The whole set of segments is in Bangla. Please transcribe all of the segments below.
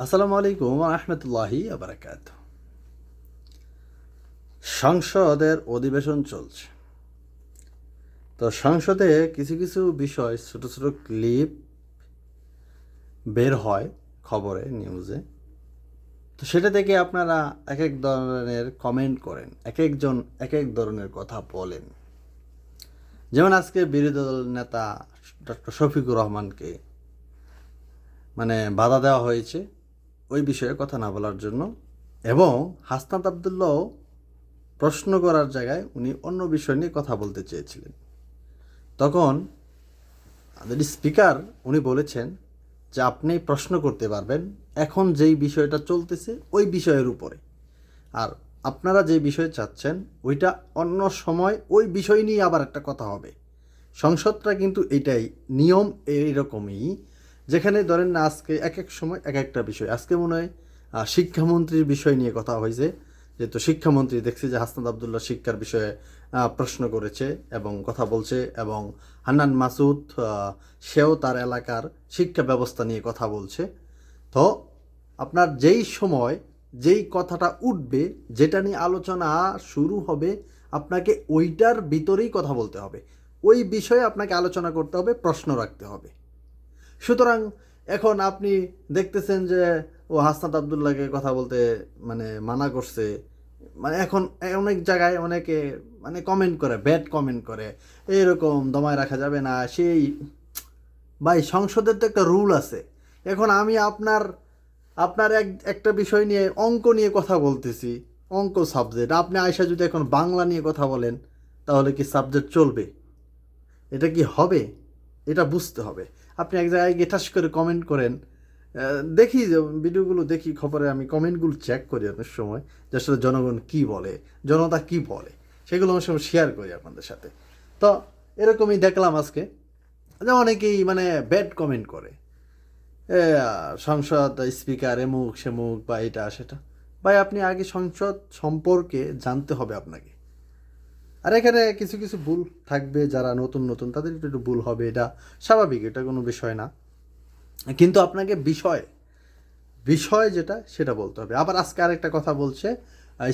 আসসালামু আলাইকুম রহমতুল্লাহি আবরাকাত। সংসদের অধিবেশন চলছে, তো সংসদে কিছু কিছু বিষয় ছোট ছোট ক্লিপ বের হয় খবরে, নিউজে। তো সেটা থেকে আপনারা এক এক ধরনের কমেন্ট করেন, এক একজন এক এক ধরনের কথা বলেন। যেমন আজকে বিরোধী দল নেতা ডক্টর শফিকুর রহমানকে বাধা দেওয়া হয়েছে ওই বিষয়ে কথা না বলার জন্য, এবং হাসনাত আবদুল্লাহ প্রশ্ন করার জায়গায় উনি অন্য বিষয় নিয়ে কথা বলতে চেয়েছিলেন। তখন আমাদের স্পিকার উনি বলেছেন যে আপনি প্রশ্ন করতে পারবেন এখন যেই বিষয়টা চলতেছে ওই বিষয়ের উপরে, আর আপনারা যে বিষয় চাচ্ছেন ওইটা অন্য সময় ওই বিষয় নিয়ে আবার একটা কথা হবে। সংসদটা কিন্তু এটাই নিয়ম, এইরকমই। যেখানে ধরেন না, আজকে এক এক সময় এক একটা বিষয়, আজকে মনে হয় শিক্ষামন্ত্রীর বিষয় নিয়ে কথা হয়েছে, যেহেতু শিক্ষামন্ত্রী দেখছি যে হাসনাত আবদুল্লাহ শিক্ষার বিষয়ে প্রশ্ন করেছে এবং কথা বলছে, এবং হান্নান মাসুদ সেও তার এলাকার শিক্ষা ব্যবস্থা নিয়ে কথা বলছে। তো আপনার যেই সময় যেই কথাটা উঠবে, যেটা নিয়ে আলোচনা শুরু হবে, আপনাকে ওইটার ভিতরেই কথা বলতে হবে, ওই বিষয়ে আপনাকে আলোচনা করতে হবে, প্রশ্ন রাখতে হবে। সুতরাং এখন আপনি দেখতেছেন যে ও হাসনাত আবদুল্লাহকে কথা বলতে মানা করছে। এখন অনেক জায়গায় অনেকে কমেন্ট করে, ব্যাড কমেন্ট করে, এরকম দমায় রাখা যাবে না সেই। ভাই, সংসদের তো একটা রুল আছে। এখন আমি আপনার আপনার একটা বিষয় নিয়ে, অঙ্ক নিয়ে কথা বলতেছি, অঙ্ক সাবজেক্ট, আপনি আয়সা যদি এখন বাংলা নিয়ে কথা বলেন, তাহলে কি সাবজেক্ট চলবে? এটা কি হবে? এটা বুঝতে হবে। আপনি এক জায়গায় গিয়ে ঠাস করে কমেন্ট করেন, দেখি যে ভিডিওগুলো দেখি, খবরে আমি কমেন্টগুলো চেক করি অনেক সময়, যে আসলে জনগণ কী বলে, জনতা কী বলে, সেগুলো অনেক সময় শেয়ার করি আপনাদের সাথে। তো এরকমই দেখলাম আজকে যে অনেকেই ব্যাড কমেন্ট করে, সংসদ স্পিকার এমুক সেমুক বা এটা সেটা। ভাই, আপনি আগে সংসদ সম্পর্কে জানতে হবে আপনাকে। আর এখানে কিছু কিছু ভুল থাকবে, যারা নতুন নতুন তাদের একটু একটু ভুল হবে, এটা স্বাভাবিক, এটা কোনো বিষয় না। কিন্তু আপনাকে বিষয় বিষয় যেটা সেটা বলতে হবে। আবার আজকে আরেকটা কথা বলছে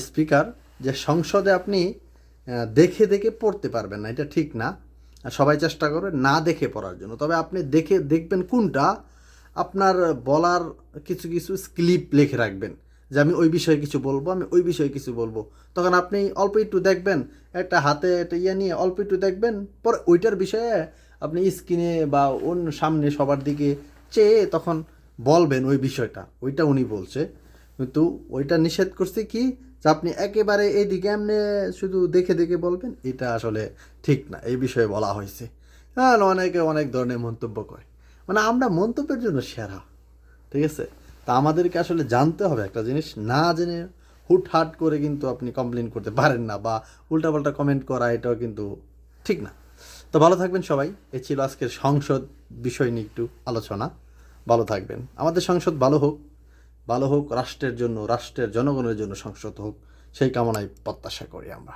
স্পিকার, যে সংসদে আপনি দেখে দেখে পড়তে পারবেন না, এটা ঠিক না। সবাই চেষ্টা করে না দেখে পড়ার জন্য, তবে আপনি দেখে দেখবেন কোনটা আপনার বলার, কিছু কিছু স্ক্রিপ্ট লিখে রাখবেন যে আমি ওই বিষয়ে কিছু বলবো, আমি ওই বিষয়ে কিছু বলবো। তখন আপনি অল্প একটু দেখবেন, একটা হাতে একটা ইয়ে নিয়ে অল্প একটু দেখবেন, পরে ওইটার বিষয়ে আপনি স্ক্রিনে বা অন্য সামনে সবার দিকে চেয়ে তখন বলবেন ওই বিষয়টা, ওইটা উনি বলছে। কিন্তু ওইটা নিষেধ করছে কি, যে আপনি একেবারে এইদিকে এমনি শুধু দেখে দেখে বলবেন, এটা আসলে ঠিক না, এই বিষয়ে বলা হয়েছে। হ্যাঁ, অনেকে অনেক ধরনের মন্তব্য করে, আমরা মন্তব্যের জন্য সেরা, ঠিক আছে? তা আমাদেরকে আসলে জানতে হবে একটা জিনিস, না জেনে হুটহাট করে কিন্তু আপনি কমপ্লেন করতে পারেন না, বা উল্টাপাল্টা কমেন্ট করা এটাও কিন্তু ঠিক না। তো ভালো থাকবেন সবাই। এ ছিল আজকের সংসদ বিষয় নিয়ে একটু আলোচনা। ভালো থাকবেন। আমাদের সংসদ ভালো হোক, ভালো হোক, রাষ্ট্রের জন্য, রাষ্ট্রের জনগণের জন্য সংসদ হোক, সেই কামনায় প্রত্যাশা করি আমরা।